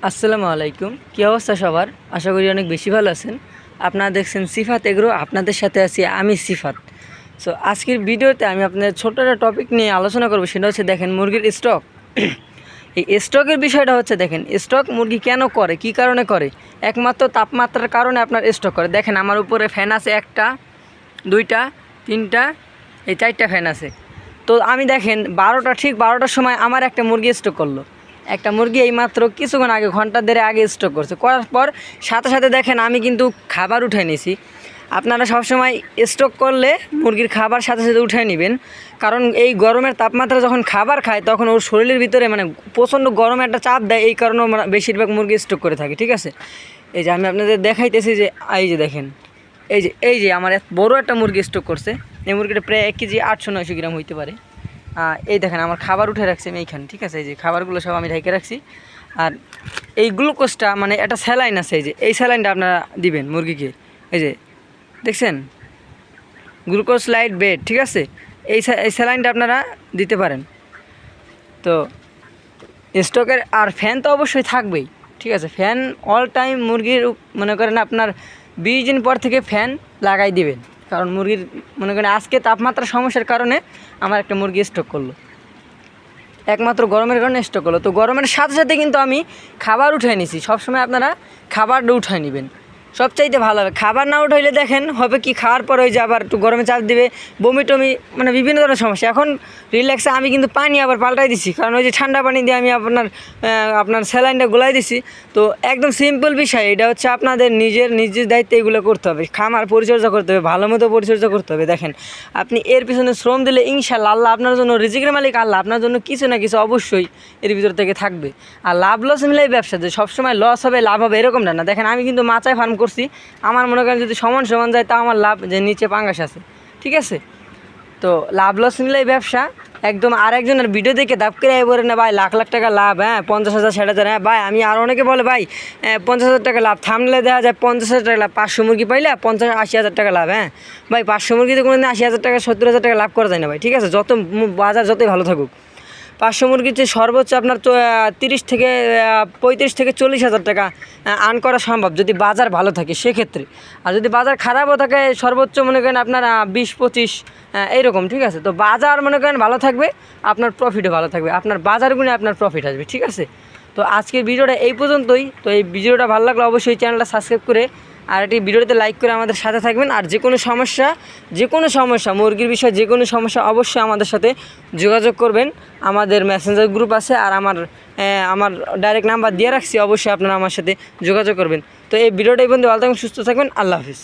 আসসালামু আলাইকুম। কী অবস্থা সবার? আশা করি অনেক বেশি ভালো আছেন। আপনারা দেখছেন সিফাত এগ্রো, আপনাদের সাথে আছি আমি সিফাত। সো আজকের ভিডিওতে আমি আপনাদের ছোট্ট একটা টপিক নিয়ে আলোচনা করব, সেটা হচ্ছে দেখেন মুরগির স্টক। এই স্টকের বিষয়টা হচ্ছে দেখেন স্টক মুরগি কেন করে, কী কারণে করে? একমাত্র তাপমাত্রার কারণে আপনার স্টক করে। দেখেন আমার উপরে ফ্যান আছে একটা, দুইটা, তিনটা, এই চারটা ফ্যান আছে। তো আমি দেখেন ঠিক 12টার সময় আমার একটা মুরগি স্টক করলো। একটা মুরগি এইমাত্র কিছুক্ষণ আগে, ঘন্টা দেড়ে আগে স্টক করছে। করার পর সাথে সাথে দেখেন আমি কিন্তু খাবার উঠে নিয়েছি। আপনারা সবসময় স্টক করলে মুরগির খাবার সাথে সাথে উঠে নেবেন, কারণ এই গরমের তাপমাত্রা যখন খাবার খায় তখন ওর শরীরের ভিতরে প্রচণ্ড গরম একটা চাপ দেয়। এই কারণে বেশিরভাগ মুরগি স্টক করে থাকে। ঠিক আছে, এই যে আমি আপনাদের দেখাইতেছি যে এই যে দেখেন, এই যে আমার বড় একটা মুরগি স্টক করছে। এই মুরগিটা প্রায় 1 কেজি 800-900 গ্রাম হইতে পারে। এই দেখেন আমার খাবার উঠে রাখছি আমি এইখানে। ঠিক আছে, এই যে খাবারগুলো সব আমি ঢেকে রাখছি। আর এই গ্লুকোজটা একটা স্যালাইন আছে, এই যে এই স্যালাইনটা আপনারা দিবেন মুরগিকে। এই যে দেখছেন গ্লুকোজ লাইট বেড, ঠিক আছে, এই স্যালাইনটা আপনারা দিতে পারেন। তো স্টকের আর ফ্যান তো অবশ্যই থাকবেই। ঠিক আছে, ফ্যান অল টাইম মুরগির মনে করেন আপনার 20 দিন পর থেকে ফ্যান লাগাই দিবেন, কারণ মুরগির মনে করেন আজকে তাপমাত্রার সমস্যার কারণে আমার একটা মুরগি স্টক করলো, একমাত্র গরমের কারণে স্টক করলো। তো গরমের সাথে সাথে কিন্তু আমি খাবার উঠাই নিছি। সবসময় আপনারা খাবারটা উঠাই নেবেন, সবচাইতে ভালো হবে। খাবার না উঠাইলে দেখেন হবে কি, খাওয়ার পর ওই যে আবার একটু গরমে চাপ দিবে, বমি টমি, বিভিন্ন ধরনের সমস্যা। এখন রিল্যাক্সে আমি কিন্তু পানি আবার পাল্টাই দিছি, কারণ ওই যে ঠান্ডা পানি দিয়ে আমি আপনার স্যালাইনটা গোলাই দিছি। তো একদম সিম্পল বিষয়, এটা হচ্ছে আপনাদের নিজের দায়িত্বে এগুলো করতে হবে। খামার পরিচর্যা করতে হবে, ভালো মতো পরিচর্যা করতে হবে। দেখেন আপনি এর পিছনে শ্রম দিলে ইনশাল্লাহ আল্লাহ আপনার জন্য, রিজিকের মালিক আল্লাহ আপনার জন্য কিছু না কিছু অবশ্যই এর ভিতর থেকে থাকবে। আর লাভ লস মিলাই ব্যবসা, যে সবসময় লস হবে লাভ হবে এরকম না। দেখেন আমি কিন্তু মাচায় ফার্ম করছি, আমার মনে করেন যদি সমান সমান যায় তা আমার লাভ, যে নিচে পাঙ্গাস আছে। ঠিক আছে, তো লাভ লস মিলাই ব্যবসা একদম। আর একজনের ভিডিও দেখে দাপ করে বলে না ভাই লাখ লাখ টাকা লাভ, 50,000 60,000, ভাই আমি আর অনেকে বলে ভাই 50,000 টাকা লাভ, থামলে দেখা যায় 50,000 টাকা লাভ। 500 মুরগি পাইলে 50-80,000 টাকা লাভ। ভাই 500 মুরগিতে কোনো দিন 80,000 টাকা 70,000 টাকা লাভ করা যায় না ভাই। ঠিক আছে, যত বাজার যতই ভালো থাকুক, 500 মুরগিতে সর্বোচ্চ আপনার 30 থেকে 35 থেকে 40,000 টাকা আর্ন করা সম্ভব, যদি বাজার ভালো থাকে সেক্ষেত্রে। আর যদি বাজার খারাপও থাকে সর্বোচ্চ মনে করেন আপনার 20-25 এইরকম। ঠিক আছে, তো বাজার মনে করেন ভালো থাকবে, আপনার প্রফিটও ভালো থাকবে, আপনার বাজার গুণে আপনার প্রফিট আসবে। ঠিক আছে, তো আজকের ভিডিওটা এই পর্যন্তই। তো এই ভিডিওটা ভালো লাগলে অবশ্যই চ্যানেলটা সাবস্ক্রাইব করে আর এটি ভিডিওতে লাইক করে আমাদের সাথে থাকবেন। আর যে কোনো সমস্যা মুরগির বিষয়ে যে কোনো সমস্যা অবশ্যই আমাদের সাথে যোগাযোগ করবেন। আমাদের মেসেঞ্জার গ্রুপ আছে, আর আমার ডাইরেক্ট নাম্বার দিয়ে রাখছি, অবশ্যই আপনারা আমার সাথে যোগাযোগ করবেন। তো এই ভিডিওটা এই পর্যন্ত ভালো থাকবেন, সুস্থ থাকবেন, আল্লাহ হাফিজ।